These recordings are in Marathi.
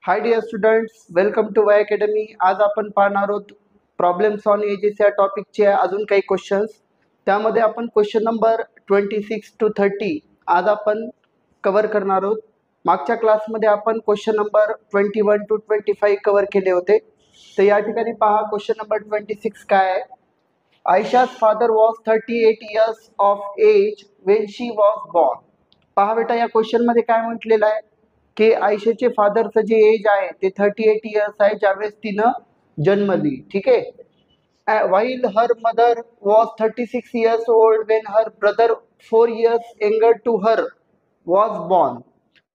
High dear students, welcome to Y academy. आज आपण पाहणार आहोत प्रॉब्लेम्स ऑन एजेस या टॉपिकचे अजून काही क्वेश्चन्स. त्यामध्ये आपण क्वेश्चन नंबर 26 to 30 आज आपण कव्हर करणार आहोत. मागच्या क्लासमध्ये आपण क्वेश्चन नंबर 21 to 25 कव्हर केले होते. तर या ठिकाणी पहा क्वेश्चन नंबर 26 काय आहे. आयशा's father was 38 years of age when she was born. पहा बेटा, या क्वेश्चन मध्ये काय म्हटलेलं आहे की आयशाचे फादरचं जे एज आहे ते 38 इयर्स आहे ज्यावेळेस तिनं जन्मली. ठीक आहे. While her mother was 36 years old when her brother 4 years younger to her was born.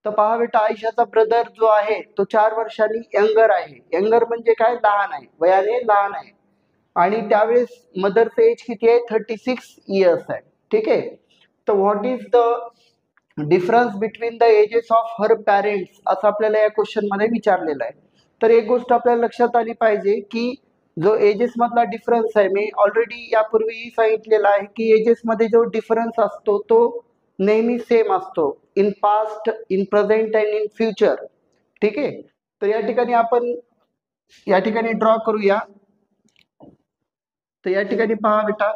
तर पहा बेटा, आयशाचा ब्रदर जो आहे तो 4 वर्षांनी यंगर आहे. यंगर म्हणजे काय, लहान आहे, वयाने लहान आहे. आणि त्यावेळेस मदरचं एज किती आहे, 36 इयर्स आहे. ठीक आहे. तर what is the difference between the ages of her parents असं आपल्याला या क्वेश्चन मध्ये विचारलेलं आहे. तर एक गोष्ट आपल्याला लक्षात आली पाहिजे की जो एजेस मधला डिफरन्स आहे, मी ऑलरेडी यापूर्वी सांगितलेला आहे की एजेस मध्ये जो डिफरन्स असतो तो नेहमी सेम असतो in past, in present and in future. ठीक आहे. तर या ठिकाणी आपण या ठिकाणी ड्रॉ करूया. तर या ठिकाणी पहा बेटा,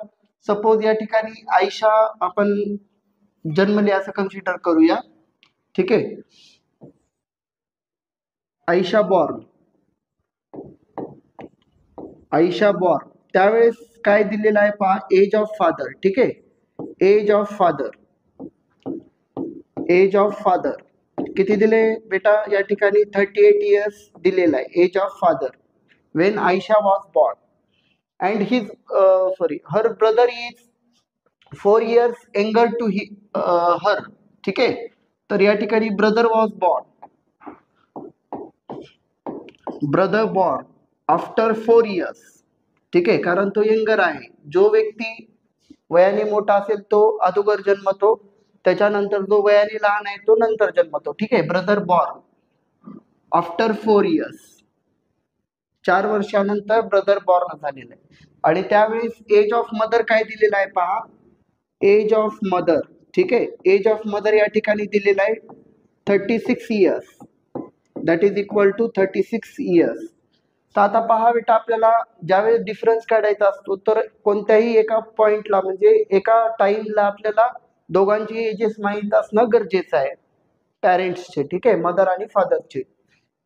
सपोज या ठिकाणी आयशा आपण जन्मली असं कन्सिडर करूया. ठीक आहे. आयशा बॉर्न त्यावेळेस काय दिलेलं आहे पहा, एज ऑफ फादर. ठीक आहे. एज ऑफ फादर किती दिले बेटा, या ठिकाणी 38 इयर्स दिलेला आहे age of father when Ayesha was born. And his her brother is 4 years younger to her. ठीक आहे. तर या ठिकाणी ब्रदर बॉर्न आफ्टर 4 इयर्स. ठीक आहे. कारण तो यंगर आहे. जो व्यक्ती वयाने मोठा असेल तो अगोदर जन्मतो, त्याच्यानंतर जो वयाने लहान आहे तो नंतर जन्मतो. ठीक आहे. ब्रदर बॉर्न आफ्टर 4 इयर्स, 4 वर्षानंतर ब्रदर बॉर्न झालेला आहे. आणि त्यावेळेस एज ऑफ मदर काय दिलेला आहे पहा, एज ऑफ मदर. ठीक आहे. एज ऑफ मदर या ठिकाणी दिलेला आहे 36 years, that is equal to 36 years. तर आता पहा बेटा, आपल्याला ज्यावेळेस डिफरन्स काढायचा असतो तर कोणत्याही एका पॉइंटला म्हणजे एका टाइमला आपल्याला दोघांची एजेस माहीत असणं गरजेचं आहे, पॅरेंट्सचे. ठीक आहे, मदर आणि फादरचे.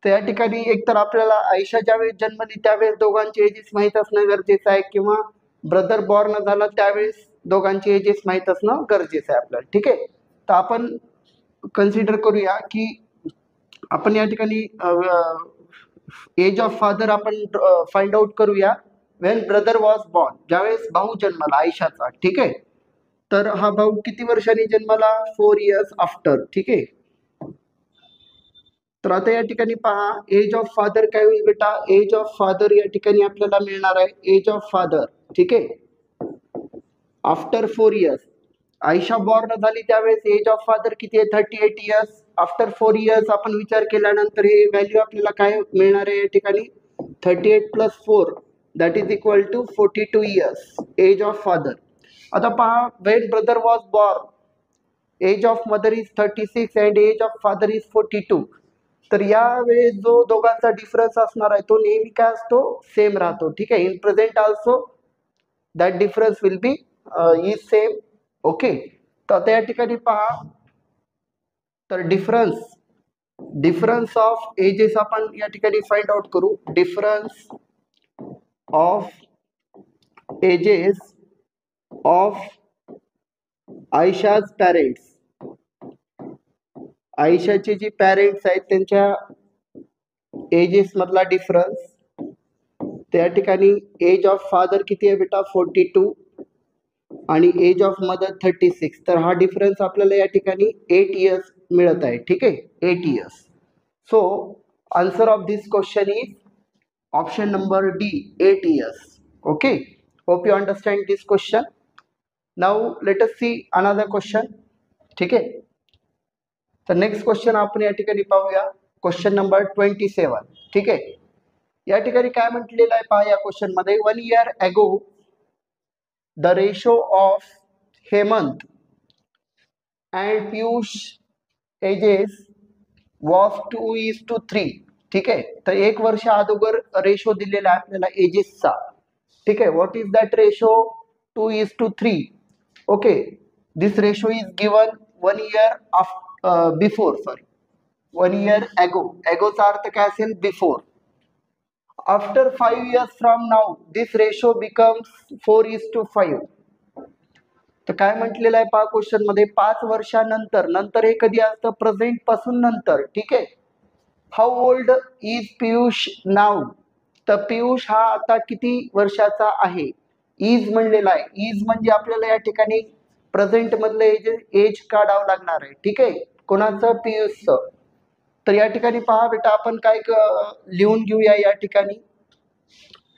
तर या ठिकाणी एकतर आपल्याला आयशा ज्यावेळेस जन्मली त्यावेळेस दोघांची एजेस माहीत असणं गरजेचं आहे, किंवा ब्रदर बॉर्न झाला त्यावेळेस दोघांची एजेस माहीत असणं गरजेचं आहे आपल्याला. ठीक आहे. तर आपण कन्सिडर करूया की आपण या ठिकाणी एज ऑफ फादर आपण फाइंड आउट करूया वेन ब्रदर वॉज बॉर्न, ज्यावेळेस भाऊ जन्मला आयशाचा. ठीक आहे. तर हा भाऊ किती वर्षांनी जन्मला, 4 इयर्स आफ्टर. ठीक आहे. तर आता या ठिकाणी पहा, एज ऑफ फादर काय होईल बेटा, एज ऑफ फादर या ठिकाणी आपल्याला मिळणार आहे एज ऑफ फादर. ठीक आहे. आफ्टर 4 इयर्स, आयशा बॉर्न झाली त्यावेळेस एज ऑफ फादर किती आहे, 38 इयर्स. आफ्टर 4 इयर्स आपण विचार केल्यानंतर हे व्हॅल्यू आपल्याला काय मिळणार आहे या ठिकाणी, 38 + 4 that is equal to 42 years age of father. आता पहा, when brother was born age of mother is 36 and age of father is 42. तर यावेळेस जो दोघांचा डिफरन्स असणार आहे तो नेहमी काय असतो, सेम राहतो. ठीक आहे. In present also that difference will be is same. Okay. तर आता या ठिकाणी पहा, तर डिफरन्स ऑफ एजेस आपण या ठिकाणी फाइंड आउट करू. Difference of ages of Ayesha's parents, आयशाचे जे पॅरेंट्स आहेत त्यांच्या एजेस मधला डिफरन्स. त्या ठिकाणी एज ऑफ फादर किती आहे बेटा, 42 आणि एज ऑफ मदर 36. तर हा डिफरन्स आपल्याला या ठिकाणी 8 इयर्स मिळत आहे. ठीक आहे, 8 years. So answer of this question is option number D, 8 years. Okay. Hope you understand this question. Now let us see another question. ठीक आहे. तर नेक्स्ट क्वेश्चन आपण या ठिकाणी पाहूया, क्वेश्चन नंबर 27. ठीक आहे. या ठिकाणी काय म्हटलेलं आहे पहा या क्वेश्चन मध्ये, 1 year ago the ratio of Hemant and Piyush ages was 2:3. ठीक आहे. तर 1 वर्ष अगोदर रेशो दिलेला आहे आपल्याला एजेसचा. ठीक आहे. What is that ratio? 2:3. Okay. This ratio is given 1 year before, sorry 1 year ago. एगोचा अर्थ काय असेल? Before. After 5 years from now this ratio becomes 4:5. तर काय म्हटलेलं आहे पहा क्वेश्चन मध्ये, 5 वर्षानंतर. नंतर हे कधी असतं? प्रेझेंट पासून नंतर. ठीक आहे. हाऊ ओल्ड इज पियुष नाव? तर पियुष हा आता किती वर्षाचा आहे? इज म्हणलेला आहे. इज म्हणजे आपल्याला या ठिकाणी प्रेझेंट मधलं एज काढावं लागणार आहे. ठीक आहे. कोणाचं? पियुषचं. तर या ठिकाणी पहा बेटा, आपण काय लिहून घेऊया या ठिकाणी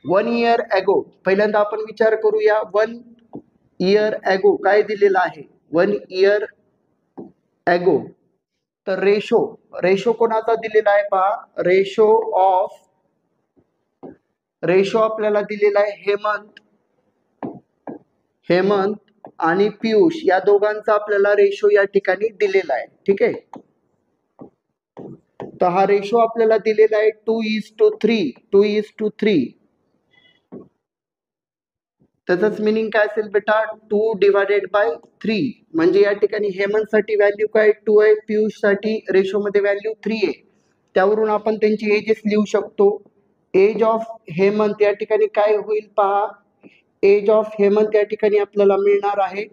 1 year ago. पहिल्यांदा आपण विचार करूया 1 year ago काय दिलेलं आहे? 1 year ago. तर रेशो कोणाचा दिलेला आहे पहा? रेशो आपल्याला दिलेला आहे हेमंत आणि पियुष या दोघांचा आपल्याला रेशो या ठिकाणी दिलेला आहे. ठीक आहे. तर हा रेशो आपल्याला दिलेला आहे 2:3. त्याचंच मिनिंग काय असेल बेटा? 2/3. म्हणजे या ठिकाणी हेमंत साठी व्हॅल्यू काय? 2 आहे. पियुष साठी रेशो मध्ये व्हॅल्यू 3 आहे. त्यावरून आपण त्यांची एजेस लिहू शकतो. एज ऑफ हेमंत या ठिकाणी काय होईल पहा? एज ऑफ हेमंत या ठिकाणी आपल्याला मिळणार आहे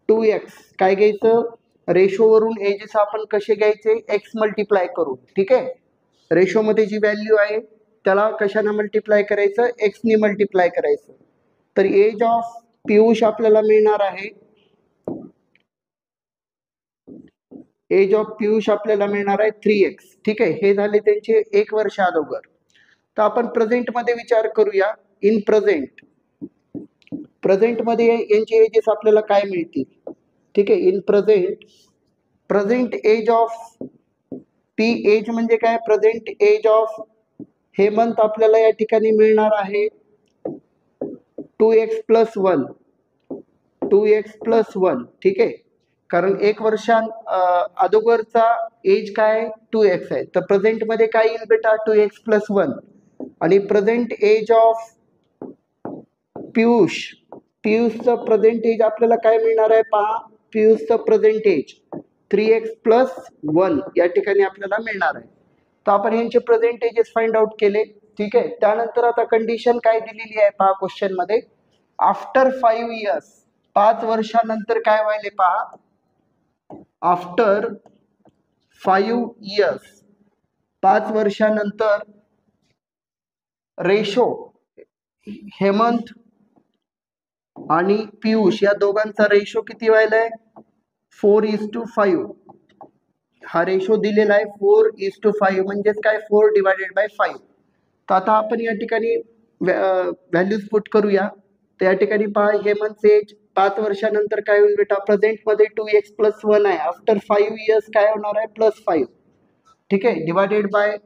2x. काय घ्यायचं? रेशो वरून एजेस आपण कसे घ्यायचे? x मल्टिप्लाय करू. ठीक आहे. रेशो मध्ये जी व्हॅल्यू आहे त्याला कशाने मल्टिप्लाय करायचं? x ने मल्टिप्लाय करायचं. तर एज ऑफ पियुष आपल्याला मिळणार आहे 3x. ठीक आहे. हे झाले त्यांचे 1 वर्ष अगोदर. तर आपण प्रेझेंट मध्ये विचार करूया. इन प्रेझेंट मध्ये यांचे एजेस आपल्याला काय मिळतील? ठीक आहे. In present age of age म्हणजे काय? प्रेझेंट एज ऑफ हेमंत आपल्याला या ठिकाणी मिळणार आहे 2x प्लस 1. ठीक आहे. कारण 1 वर्षां अगोदरचा एज काय? 2x आहे. तर प्रेझेंट मध्ये काय येईल बेटा? 2x plus 1. आणि प्रेझेंट एज ऑफ पियुषचं प्रेझेंट एज आपल्याला काय मिळणार आहे पहा? पियुषचं प्रेझेंट एज 3x प्लस 1 या ठिकाणी आपल्याला मिळणार आहे. तर आपण यांचे प्रेझेंट एजेस फाइंड आउट केले. ठीक आहे. त्यानंतर आता कंडिशन काय दिलेली आहे पहा क्वेश्चन मध्ये? आफ्टर 5 years 5 वर्षानंतर काय व्हायले पहा? आफ्टर 5 years 5 वर्षानंतर रेशो हेमंत आणि पियुष या दोघांचा रेशो किती व्हायलाय? 4:5. हा रेशो दिलेला आहे 4:5 म्हणजेच काय? 4/5. तर आता आपण या ठिकाणी व्हॅल्यूज पुट करूया. तर या ठिकाणी पहा हेमंत एज 5 वर्षानंतर काय होईल बेटा? प्रेझेंट मध्ये 2x प्लस 1 आहे. आफ्टर 5 years काय होणार आहे? +5. ठीक आहे. डिवायडेड बाय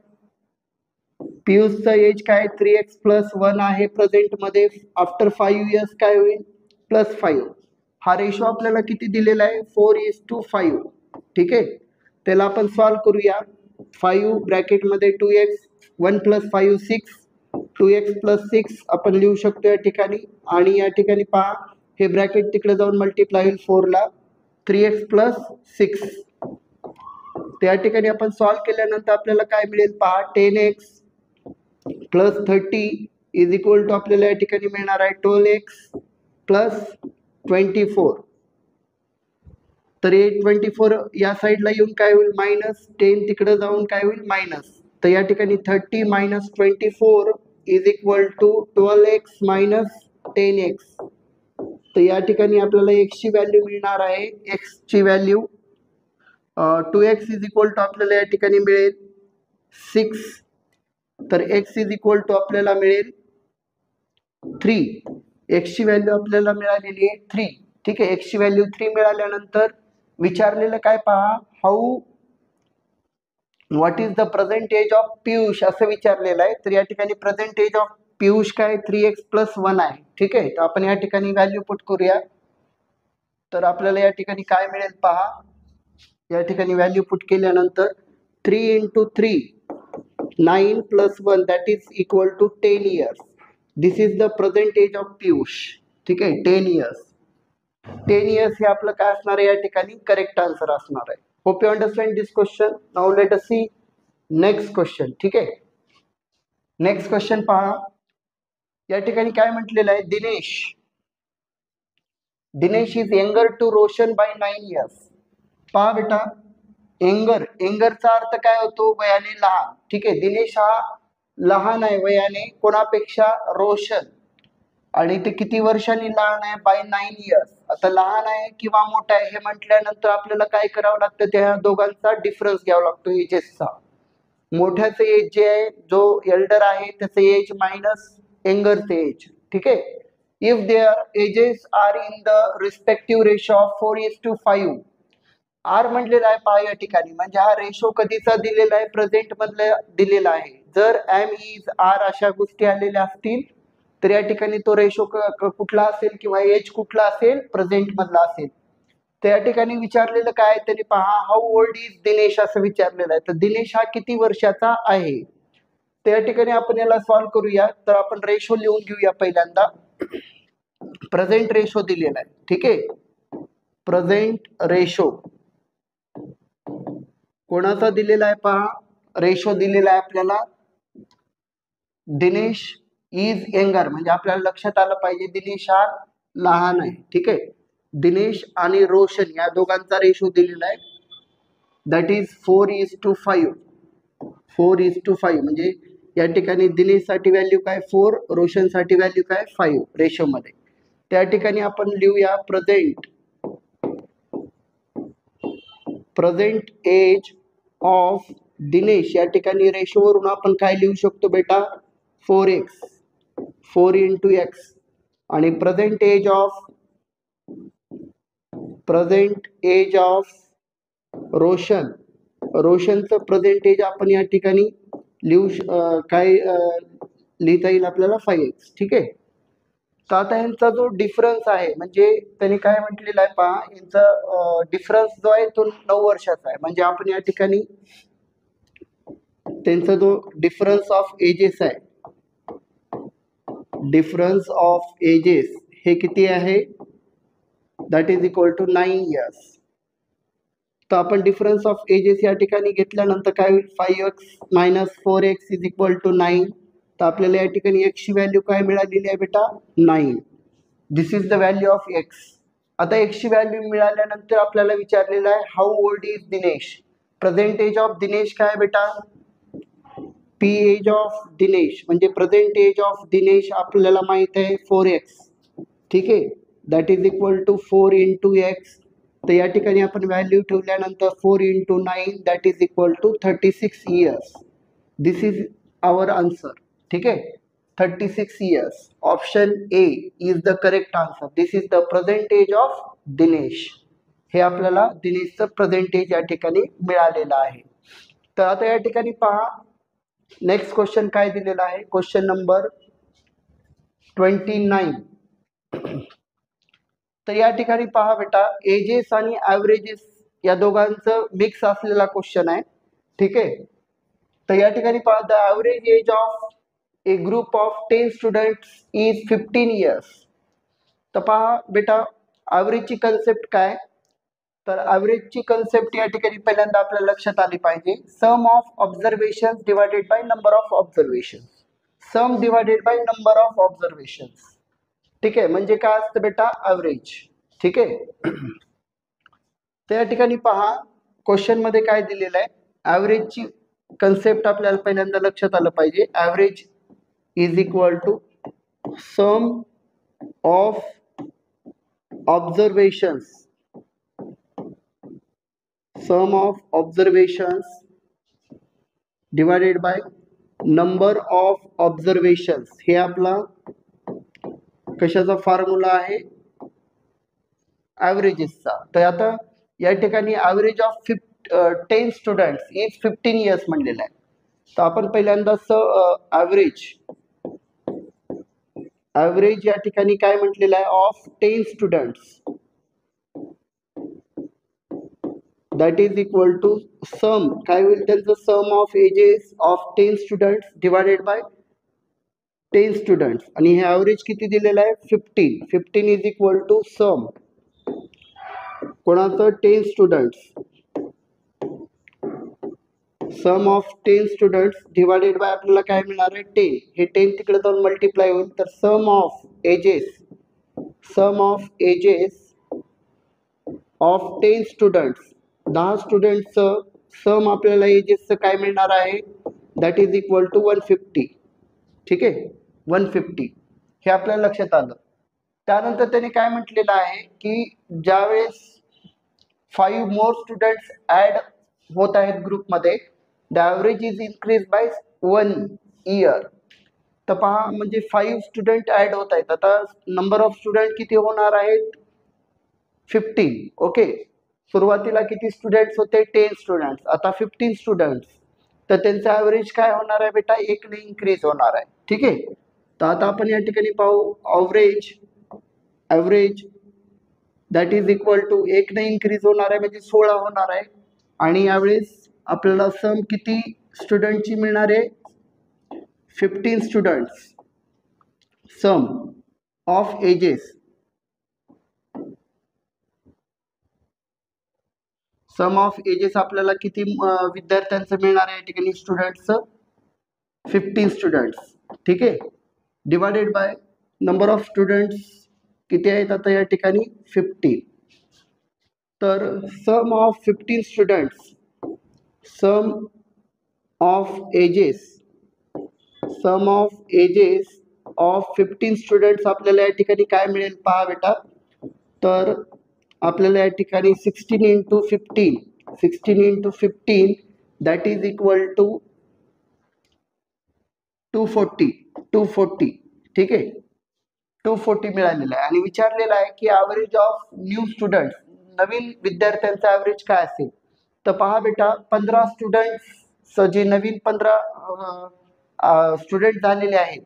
पियुषचं एज काय? 3x प्लस 1 आहे प्रेझेंट मध्ये. आफ्टर 5 years काय होईल? +5. हा रेशो आपल्याला किती दिलेला आहे? 4:5. ठीक आहे. त्याला आपण सॉल्व करूया. 5 ब्रॅकेट मध्ये 2x 1 + 5 6. 2x प्लस 6 आपण लिहू शकतो या ठिकाणी. आणि या ठिकाणी पहा हे ब्रॅकेट तिकडे जाऊन मल्टिप्लाय होईल 4 ला. 3x plus 6. त्या ठिकाणी आपण सॉल्व केल्यानंतर आपल्याला काय मिळेल पहा? 10x plus 30 is equal to आपल्याला या ठिकाणी मिळणार आहे 12x प्लस 24. तर 24 या साईडला येऊन काय होईल? मायनस. 10 तिकडे जाऊन काय होईल? मायनस. तर या ठिकाणी 30 minus 24 is equal to 12x minus 10x. तर या ठिकाणी आपल्याला x ची व्हॅल्यू मिळणार आहे. x ची value 2x is equal to आपल्याला या ठिकाणी मिळेल 6. तर x इज इक्वल टू आपल्याला मिळेल 3. x ची व्हॅल्यू आपल्याला मिळालेली आहे 3. ठीक आहे. x ची व्हॅल्यू 3 मिळाल्यानंतर विचारलेलं काय पहा? What is the present age of Piyush असं विचारलेलं आहे. तर या ठिकाणी प्रेझेंट एज ऑफ पियुष काय? 3x प्लस 1 आहे. ठीक आहे. तर आपण या ठिकाणी व्हॅल्यू पुट करूया. तर आपल्याला या ठिकाणी काय मिळेल पहा? या ठिकाणी व्हॅल्यू पुट केल्यानंतर 3 × 3 9 plus 1 that is equal to 10 years. This is the present age of Piyush. ठीक आहे, 10 years. 10 years हे आपलं काय असणार आहे या ठिकाणी करेक्ट आन्सर असणार आहे. Hope you understand this question. Now let us see next question. ठीक आहे, नेक्स्ट क्वेश्चन पहा. या ठिकाणी काय म्हटलेलं आहे, Dinesh is younger to Roshan by 9 years. पहा बेटा, एंगरचा अर्थ काय होतो, वयाने लहान. ठीक आहे, दिनेश हा लहान आहे वयाने कोणापेक्षा, रोशन. आणि ते किती वर्षांनी लहान आहे, बाय 9 years. आता लहान आहे किंवा मोठा आहे हे म्हटल्यानंतर आपल्याला काय करावं लागतं, त्या दोघांचा डिफरन्स घ्यावा लागतो एजेसचा. मोठ्याचे एज जे आहे, जो एल्डर आहे त्याचं एज मायनस यंगरचे एज. ठीक आहे, if their ages are in the respective ratio of 4:5. आर म्हटलेला आहे पहा या ठिकाणी, म्हणजे हा रेशो कधीचा दिलेला आहे, प्रेझेंट मधला दिलेला आहे. जर एम इज आर अशा गोष्टी आलेल्या असतील तर या ठिकाणी तो रेशो कुठला असेल किंवा एज कुठला असेल, प्रेझेंट मधला असेल. तर या ठिकाणी विचारलेलं काय, तरी पहा, हाऊ ओल्ड इज दिनेश असं विचारलेलं आहे. तर दिनेश हा किती वर्षाचा आहे. तर या ठिकाणी आपण याला सॉल्व्ह करूया. तर आपण रेशो लिहून घेऊया. पहिल्यांदा प्रेझेंट रेशो दिलेला आहे. ठीक आहे, प्रेझेंट रेशो कोणाचा दिलेला आहे पहा, रेशो दिलेला आहे आपल्याला, दिनेश इज यंगर, म्हणजे आपल्याला लक्षात आलं पाहिजे दिनेश हा लहान आहे. ठीक आहे, दिनेश आणि रोशन या दोघांचा रेशो दिलेला आहे, दॅट इज 4:5. 4:5 म्हणजे या ठिकाणी दिनेश साठी व्हॅल्यू काय 4, रोशन साठी व्हॅल्यू काय 5 रेशो मध्ये. त्या ठिकाणी आपण लिहूया प्रेझेंट एज ऑफ दिनेश. या ठिकाणी रेशो वरून आपण काय लिहू शकतो बेटा, 4x, 4 into x. आणि प्रेझेंट एज ऑफ रोशनचं प्रेझेंट एज आपण या ठिकाणी लिहिता येईल आपल्याला 5x. ठीक आहे, तर आता यांचा जो डिफरन्स आहे, म्हणजे त्यांनी काय म्हटलेलं आहे पहा, यांचा डिफरन्स जो आहे तो 9 वर्षाचा आहे. म्हणजे आपण या ठिकाणी त्यांचा जो डिफरन्स ऑफ एजेस आहे, डिफरन्स ऑफ एजेस हे किती आहे, that is equal to 9 years. तर आपण डिफरन्स ऑफ एजेस या ठिकाणी घेतल्यानंतर काय होईल, 5x minus 4x is equal to 9. तर आपल्याला या ठिकाणी x ची व्हॅल्यू काय मिळालेली आहे बेटा, 9. This is the value of x. आता x ची व्हॅल्यू मिळाल्यानंतर आपल्याला विचारलेलं आहे how old is Dinesh. Present age of Dinesh काय बेटा, पी एज ऑफ दिनेश, म्हणजे प्रेझेंट एज ऑफ दिनेश आपल्याला माहित आहे 4x. ठीक आहे, that is equal to 4 into x. तर या ठिकाणी आपण व्हॅल्यू ठेवल्यानंतर 4 into 9 that is equal to 36 years. This is our answer. ठीक आहे, 36 years. Option A is the correct answer. This is the present age of Dinesh. हे आपल्याला दिनेशचं प्रेझेंट एज या ठिकाणी मिळालेलं आहे. तर आता या ठिकाणी पहा, नेक्स्ट क्वेश्चन काय दिलेला आहे, क्वेश्चन नंबर 29. तर या ठिकाणी पहा बेटा, एजेस आणि ॲव्हरेजेस या दोघांचं मिक्स असलेला क्वेश्चन आहे. ठीक आहे, तर या ठिकाणी पहा, the average age of a group of 10 students is 15 years. तर पहा बेटा, ॲव्हरेजची कन्सेप्ट काय, तर ॲव्हरेजची कन्सेप्ट या ठिकाणी पहिल्यांदा आपल्याला लक्षात आली पाहिजे. Sum of observation divided by number of observation. Sum divided by number of observation. ठीक आहे, म्हणजे काय असतं बेटा, ॲव्हरेज. ठीक आहे, तर या ठिकाणी पहा, क्वेश्चन मध्ये काय दिलेलं आहे, ॲव्हरेजची कन्सेप्ट आपल्याला पहिल्यांदा लक्षात आलं पाहिजे. Average is equal to sum of observations, sum of observations divided by number of observations. हे आपला कशाचा फॉर्म्युला आहे, ॲव्हरेजेसचा. तर आता या ठिकाणी average of 10 students is 15 years म्हणलेलं आहे. तर आपण पहिल्यांदा ॲव्हरेज या ठिकाणी काय म्हटलेलं आहे, of 10 students. That is equal to sum, काय होईल त्यांचं, sum of ages of 10 students divided by 10 students, आणि हे ॲव्हरेज किती दिलेलं आहे, 15. 15 इज इक्वल टू सम कोणाचं, 10 students, sum of 10 students divided by आपल्याला काय मिळणार आहे, 10. हे 10 तिकडे जाऊन मल्टिप्लाय होईल, तर sum of ages of 10 students, 10 स्टुडंट्सचं सम आपल्याला एजेसचं काय मिळणार आहे, दॅट इज इक्वल टू 150. ठीक आहे, 150. हे आपल्या लक्षात आलं. त्यानंतर त्यांनी काय म्हटलेलं आहे की ज्यावेळेस 5 मोर स्टुडंट्स ऍड होत आहेत ग्रुपमध्ये, the average is increase by 1 year. तर पहा, म्हणजे 5 स्टुडंट ऍड होत आहेत. आता नंबर ऑफ स्टुडंट किती होणार आहेत, 15. ओके, सुरुवातीला किती स्टुडंट्स होते, 10 स्टुडंट्स, आता 15 स्टुडंट्स, तर त्यांचं ॲव्हरेज काय होणार आहे बेटा, 1 ने इन्क्रीज होणार आहे. ठीक आहे, तर आता आपण या ठिकाणी पाहू, average that is equal to 1 ने इन्क्रीज होणार आहे म्हणजे 16 होणार आहे, आणि यावेळेस आपल्याला सम किती स्टुडंटची मिळणार आहे, 15 स्टुडंट्स, सम ऑफ एजेस, आपल्याला किती विद्यार्थ्यांचं मिळणार आहे या ठिकाणी, स्टुडंट्सचं 15 स्टुडंट्स. ठीक आहे, divided by number of students किती आहेत आता या ठिकाणी, 15. तर sum of 15 students, sum of ages of 15 students आपल्याला या ठिकाणी काय मिळेल पहा बेटा, तर आपल्याला या ठिकाणी 16 into 15 that is equal to 240. ठीक आहे, 240 मिळालेलं आहे. आणि विचारलेलं आहे की ॲव्हरेज ऑफ न्यू स्टुडंट्स, नवीन विद्यार्थ्यांचा ॲव्हरेज काय असेल. तर पहा बेटा, 15 स्टुडंट्स जे नवीन 15 स्टुडंट झालेले आहेत,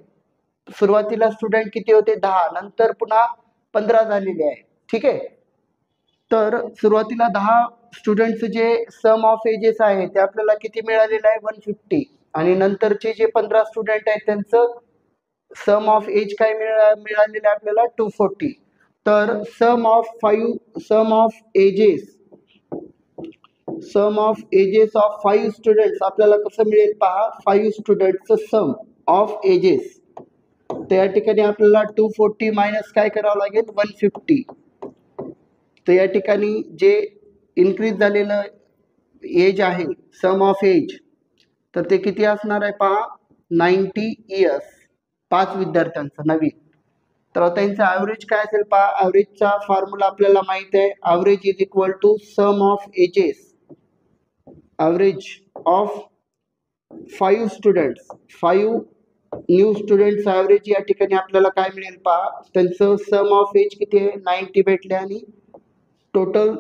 सुरुवातीला स्टुडंट किती होते, 10, नंतर पुन्हा 15 झालेले आहे. ठीक आहे, तर सुरुवातीला 10 स्टुडंट्स जे सम ऑफ एजेस आहे ते आपल्याला किती मिळालेलं आहे, 150, आणि नंतरचे जे 15 स्टुडंट आहेत त्यांचं सम ऑफ एज काय मिळालेलं आहे आपल्याला, 240. तर sum of ages of 5 students आपल्याला कसं मिळेल पहा, 5 स्टुडंट्सचं सम ऑफ एजेस, तर या ठिकाणी आपल्याला 240 मायनस काय करावं लागेल, 150. तर या ठिकाणी जे इन्क्रीज झालेलं एज आहे, सम ऑफ एज, तर ते किती असणार आहे पहा, 90 इयर्स, 5 विद्यार्थ्यांचं नवीन. तर त्यांचं ॲव्हरेज काय असेल पहा, ॲव्हरेजचा फॉर्म्युला आपल्याला माहित आहे, average is equal to sum of ages, average of 5 students, 5 new students average या ठिकाणी आपल्याला काय मिळेल पहा, त्यांचं सम ऑफ एज किती आहे, 90 भेटले, आणि टोटल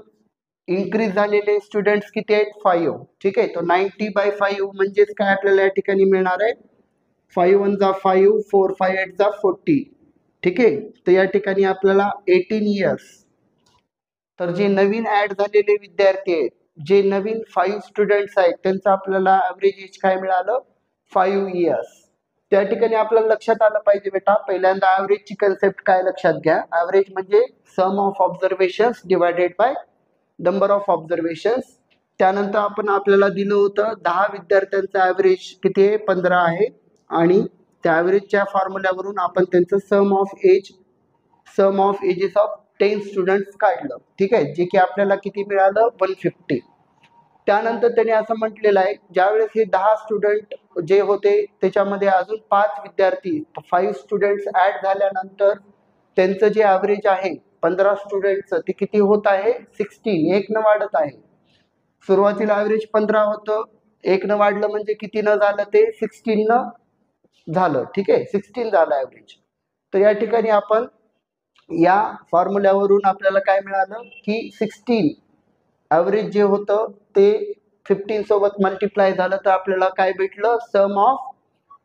इन्क्रीज झालेले स्टुडंट्स किती आहेत, 5. ठीक आहे, तो 90/5 म्हणजेच काय आपल्याला या ठिकाणी मिळणार आहे, 5 1 जा 5, 4 5 8 जा 40. ठीक आहे, तर या ठिकाणी आपल्याला 18 इयर्स. तर जे नवीन ऍड झालेले विद्यार्थी आहेत, जे नवीन 5 स्टुडंट्स आहेत, त्यांचं आपल्याला ॲव्हरेज एज काय मिळालं, 5 इयर्स. त्या ठिकाणी आपल्याला लक्षात आलं पाहिजे बेटा, पहिल्यांदा ॲव्हरेजची कन्सेप्ट काय लक्षात घ्या, ॲव्हरेज म्हणजे sum of observations divided by number of observations. त्यानंतर आपल्याला दिलं होतं 10 विद्यार्थ्यांचं ॲव्हरेज किती आहे, 15 आहे, आणि त्या ॲव्हरेजच्या फॉर्म्युल्यावरून आपण त्यांचं sum of ages of 10 students काढलं. ठीक आहे, जे की आपल्याला किती मिळालं, 150. त्यानंतर त्यांनी असं म्हटलेलं आहे, ज्यावेळेस हे 10 स्टुडंट जे होते त्याच्यामध्ये अजून 5 विद्यार्थी, 5 स्टुडंट्स ऍड झाल्यानंतर त्यांचं जे ॲव्हरेज आहे 15 स्टुडंटचं ते किती होत आहे, 16, 1 न वाढत आहे. सुरुवातीला ॲव्हरेज 15 होतं, 1 न वाढलं म्हणजे किती न झालं, ते 16 न झालं. ठीक आहे, 16 झालं ॲव्हरेज. तर या ठिकाणी आपण या फॉर्म्युल्यावरून आपल्याला काय मिळालं की 16 ॲव्हरेज जे होतं ते 15 सोबत मल्टिप्लाय झालं, तर आपल्याला काय भेटलं, सम ऑफ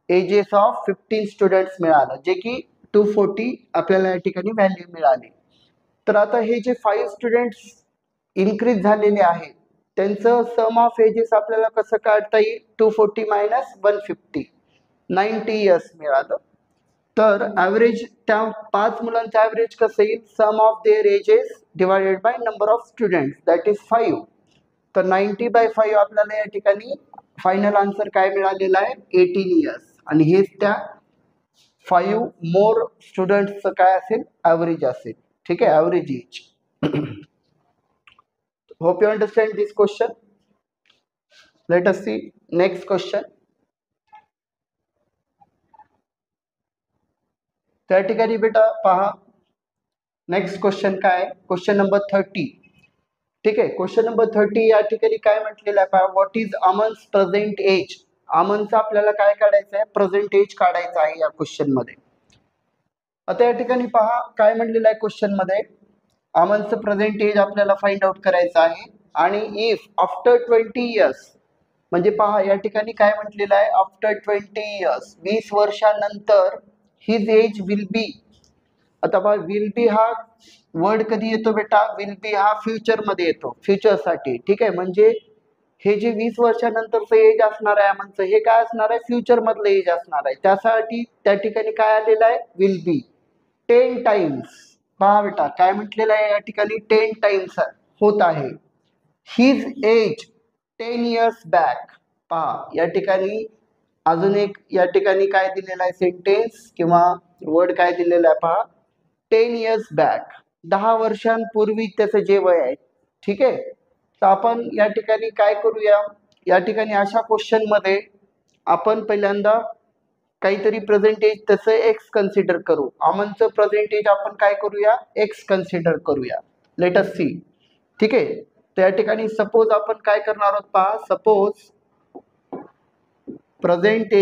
एजेस ऑफ 15 स्टुडंट्स मिळालं, जे की 240 आपल्याला या ठिकाणी व्हॅल्यू मिळाली. तर आता हे जे 5 स्टुडंट्स इन्क्रीज झालेले आहेत, त्यांचं सम ऑफ एजेस आपल्याला कसं काढता येईल, 240 मायनस 150, 90 इयर्स मिळालं. तर ॲव्हरेज त्या 5 मुलांचं ॲव्हरेज कसं येईल, sum of their ages divided by number of students that is 5. तर 90/5 आपल्याला या ठिकाणी फायनल आन्सर काय मिळालेला आहे, 18 इयर्स. आणि हेच त्या 5 मोर स्टुडंट्सचं काय असेल, ॲव्हरेज असेल. ठीक आहे, average age. Hope you understand this question. Let us see next question. त्या ठिकाणी बेटा पहा, नेक्स्ट क्वेश्चन काय, क्वेश्चन नंबर 30. ठीक आहे, क्वेश्चन नंबर 30 या ठिकाणी काय म्हटलेलं आहे पहा, व्हॉट इज अमन्स प्रेझेंट एज. अमनचा आपल्याला काय काढायचं आहे, प्रेझेंट एज काढायचं आहे या क्वेश्चन मध्ये. आता या ठिकाणी पहा काय म्हणलेलं आहे क्वेश्चन मध्ये, अमनचं प्रेझेंट एज आपल्याला फाइंड आउट करायचं आहे. आणि इफ आफ्टर 20 इयर्स, म्हणजे पहा या ठिकाणी काय म्हटलेलं आहे, आफ्टर 20 इयर्स, 20 वर्षानंतर हिज एज विल बी. आता पहा विल बी हा वर्ड कधी येतो बेटा, विल बी हा फ्युचर मध्ये येतो, फ्युचरसाठी. ठीक आहे, म्हणजे हे जे 20 वर्षानंतरचं एज असणार आहे अमनचं, हे काय असणार आहे, फ्युचर मधलं एज असणार आहे. त्यासाठी त्या ठिकाणी काय आलेलं आहे, विल बी 10 टाइम्स. पहा बेटा काय म्हटलेलं आहे या ठिकाणी, 10 टाइम्स होत आहे. His age 10 years back. पहा या ठिकाणी अजून एक या ठिकाणी काय दिलेलं आहे, सेंटेन्स किंवा वर्ड काय दिलेला आहे पहा, 10 इयर्स बॅक, 10 वर्षांपूर्वी त्याचं जे वय आहे. ठीक आहे, तर आपण या ठिकाणी काय करूया, या ठिकाणी अशा क्वेश्चन मध्ये आपण पहिल्यांदा काहीतरी प्रेझेंटेज तसं एक्स कन्सिडर करू. अमनचं प्रेझेंटेज आपण काय करूया, एक्स कन्सिडर करूया. Let us see. ठीक आहे, तर या ठिकाणी सपोज आपण काय करणार आहोत पहा, suppose present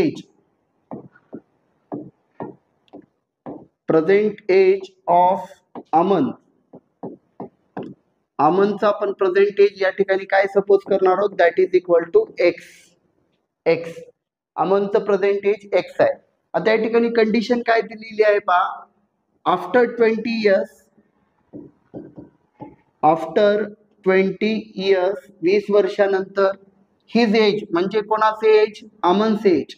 age of Aman. अमनचा आपण प्रेझेंट एज या ठिकाणी काय सपोज करणार आहोत, that is equal to x. अमनचं प्रेझेंट एज एक्स आहे. आता या ठिकाणी कंडिशन काय दिलेली आहे पहा, आफ्टर 20 इयर्स, 20 वर्षानंतर, हिज एज म्हणजे कोणाचे age, Aman's age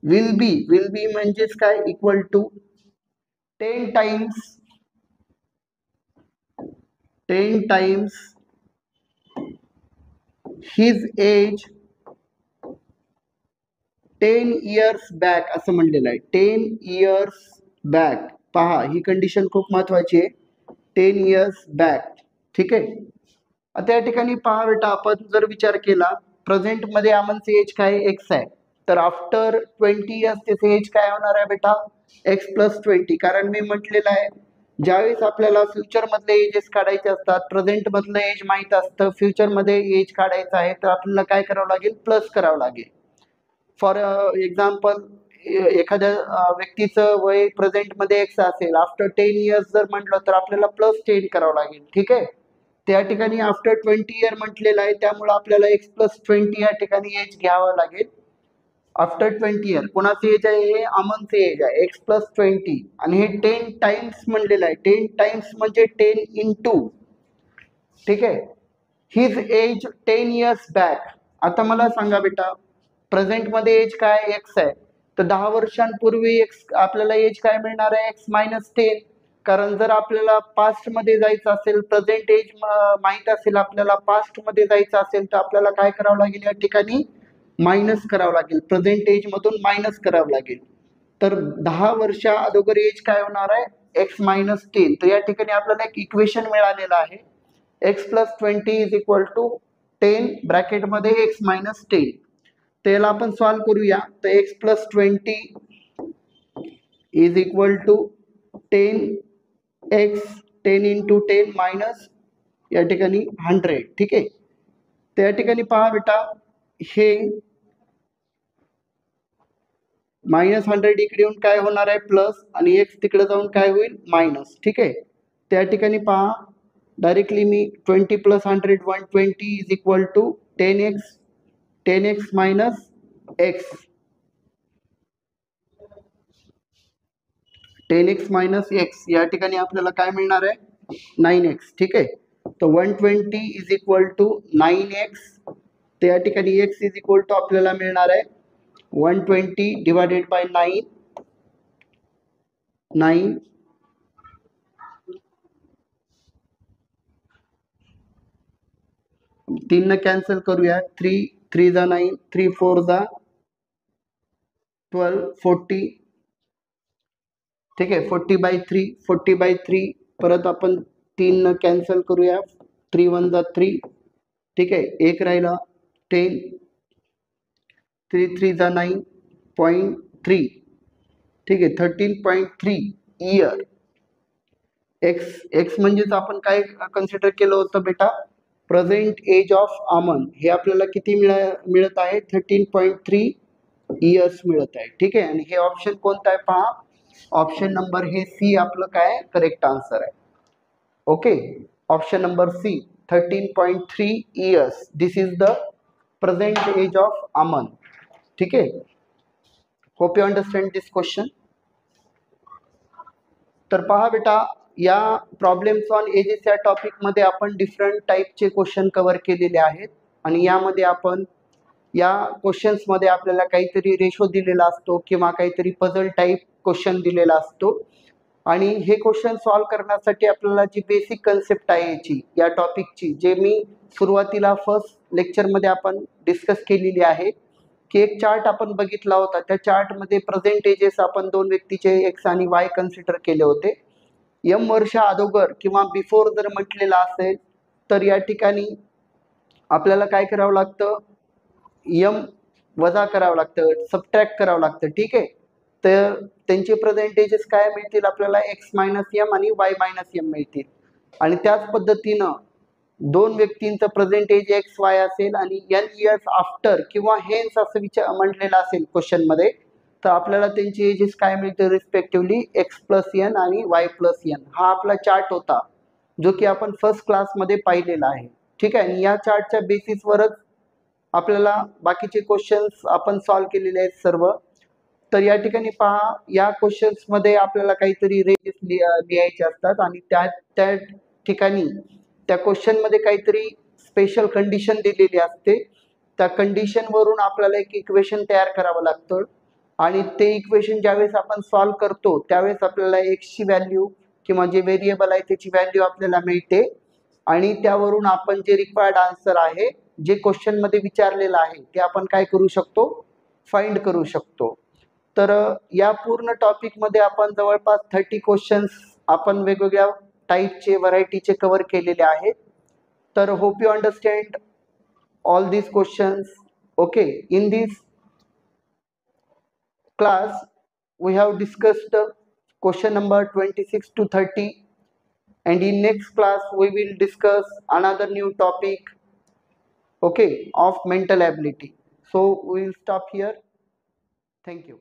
will be म्हणजेच काय, equal to 10 times his age 10 years back असं म्हणलेलं आहे, 10 इयर्स बॅक. पहा ही कंडिशन खूप महत्वाची आहे, 10 इयर्स बॅक. ठीक आहे, आता या ठिकाणी पहा बेटा आपण जर विचार केला, प्रेझेंट मध्ये अमनचे एज काय, एक्स आहे. तर आफ्टर 20 इयर्स त्याचे एज काय होणार आहे बेटा, एक्स प्लस 20. कारण मी म्हटलेलं आहे, ज्यावेळेस आपल्याला फ्युचर मधले एजेस काढायचे असतात, प्रेझेंट मधलं एज माहित असतं, फ्युचर मध्ये एज काढायचं आहे, तर आपल्याला काय करावं लागेल, प्लस करावं लागेल. फॉर एक्झाम्पल, एखाद्या व्यक्तीचं वय प्रेझेंट मध्ये एक्स असेल, आफ्टर 10 इयर्स जर म्हटलं तर आपल्याला प्लस 10 करावं लागेल. ठीक आहे, त्या ठिकाणी आफ्टर 20 इयर म्हटलेलं आहे, त्यामुळे आपल्याला एक्स प्लस 20 या ठिकाणी एज घ्यावं लागेल. आफ्टर 20 इयर कोणाचे एज आहे, हे अमनचे एज आहे, एक्स प्लस 20. आणि हे 10 टाइम्स म्हणलेलं आहे, 10 टाइम्स म्हणजे 10 इंटू. ठीक आहे, हिज एज 10 इयर्स बॅक. आता मला सांगा बेटा, प्रेझेंट मध्ये एज काय, एक्स आहे, तर 10 वर्षांपूर्वी एक्स आपल्याला एज काय मिळणार आहे, एक्स मायनस 10. कारण जर आपल्याला पास्ट मध्ये जायचं असेल, प्रेझेंट एज माहित असेल आपल्याला, पास्ट मध्ये जायचं असेल, तर आपल्याला काय करावं लागेल, या ठिकाणी मायनस करावं लागेल, प्रेझेंट एज मधून मायनस करावं लागेल. तर 10 वर्षा अगोदर एज काय होणार आहे, एक्स मायनस 10. तर या ठिकाणी आपल्याला एक इक्वेशन मिळालेलं आहे, x plus 20 is equal to 10 ब्रॅकेटमध्ये एक्स मायनस 10. त्याला आपण सॉल्व करूया. तर x plus 20 is equal to 10 into 10 minus या ठिकाणी 100. ठीक आहे, त्या ठिकाणी पहा बेटा, हे मायनस 100 इकडे येऊन काय होणार आहे, प्लस, आणि एक्स तिकडे जाऊन काय होईल, मायनस. ठीक आहे, त्या ठिकाणी पहा डायरेक्टली मी 20 plus 100 120 is equal to 10x minus x. 10x minus x, या ठिकाणी आपल्याला काय मिळणार आहे 9x. ठीक आहे, तर 120 इज इक्वल टू 9x. तर या ठिकाणी x इज इक्वल टू आपल्याला मिळणार आहे 120 डिवायडेड बाय 9 3 न कॅन्सल करूया, 3 3 जा 9, 3 4 जा 12, 40. ठीक आहे, 40/3 परत आपण 3 न कॅन्सल करूया, 3 1 जा 3. ठीक आहे, एक राहिला 10, 3 3 जा 9.3. ठीक आहे, 13.3 इयर. एक्स म्हणजेच आपण काय कन्सिडर केलं होतं बेटा, प्रेझेंट एज ऑफ अमन. हे आपल्याला किती मिळत आहे 13.3 इयर्स मिळत आहे. ठीक आहे, आणि हे ऑप्शन कोणतं आहे पहा, ऑप्शन नंबर हे सी आपलं काय करेक्ट आन्सर आहे. Okay, option number C 13.3 years, this is the present age of Aman. ठीक आहे, hope you understand this question. तर पहा बेटा, या प्रॉब्लेम्स ऑन एजेस या टॉपिकमध्ये आपण डिफरंट टाईपचे क्वेश्चन कव्हर केलेले आहेत. आणि यामध्ये आपण या क्वेश्चन्समध्ये आपल्याला काहीतरी रेशो दिलेला असतो किंवा काहीतरी पझल टाईप क्वेश्चन दिलेला असतो. आणि हे क्वेश्चन सॉल्व करण्यासाठी आपल्याला जी बेसिक कन्सेप्ट आहे याची, या टॉपिकची, जे मी सुरुवातीला फर्स्ट लेक्चरमध्ये आपण डिस्कस केलेली आहे, की एक चार्ट आपण बघितला होता. त्या चार्टमध्ये प्रेझेंट एजेस आपण दोन व्यक्तीचे एक्स आणि वाय कन्सिडर केले होते. एम वर्ष अगोदर किंवा बिफोर जर म्हटलेलं असेल तर या ठिकाणी आपल्याला काय करावं लागतं, एम वजा करावं लागतं, सबट्रॅक्ट करावं लागतं. ठीक आहे, तर त्यांचे प्रेझेंटेजेस काय मिळतील आपल्याला, एक्स मायनस एम आणि वाय मायनस एम मिळतील. आणि त्याच पद्धतीनं दोन व्यक्तींचं प्रेझेंटेज एक्स वाय असेल आणि एन इयर्स आफ्टर किंवा हेन्स असं म्हटलेलं असेल क्वेश्चनमध्ये, तर आपल्याला त्यांची एजेस काय मिळते रिस्पेक्टिव्हली एक्स प्लस एन आणि वाय प्लस एन. हा आपला चार्ट होता जो की आपण फर्स्ट क्लासमध्ये पाहिलेला आहे. ठीक आहे, आणि या चार्टच्या बेसिसवरच आपल्याला बाकीचे क्वेश्चन्स आपण सॉल्व केलेले आहेत सर्व. तर या ठिकाणी पहा, या क्वेश्चन्समध्ये आपल्याला काहीतरी रेंजेस लिहायचे असतात आणि त्या ठिकाणी त्या क्वेश्चनमध्ये काहीतरी स्पेशल कंडिशन दिलेली असते. त्या कंडिशनवरून आपल्याला एक इक्वेशन तयार करावं लागतं आणि ते इक्वेशन ज्यावेळेस आपण सॉल्व करतो त्यावेळेस आपल्याला एक्सची व्हॅल्यू किंवा जे व्हेरिएबल आहे त्याची व्हॅल्यू आपल्याला मिळते. आणि त्यावरून आपण जे रिक्वायर्ड आन्सर आहे, जे क्वेश्चनमध्ये विचारलेलं आहे, ते आपण काय करू शकतो, फाइंड करू शकतो. तर या पूर्ण टॉपिकमध्ये आपण जवळपास 30 क्वेश्चन्स आपण वेगवेगळ्या टाईपचे व्हरायटीचे कव्हर केलेले आहेत. तर hope you understand all these questions. Okay, in this class we have discussed question number 26 to 30, and in next class we will discuss another new topic, okay, of mental ability. So we will stop here. Thank you.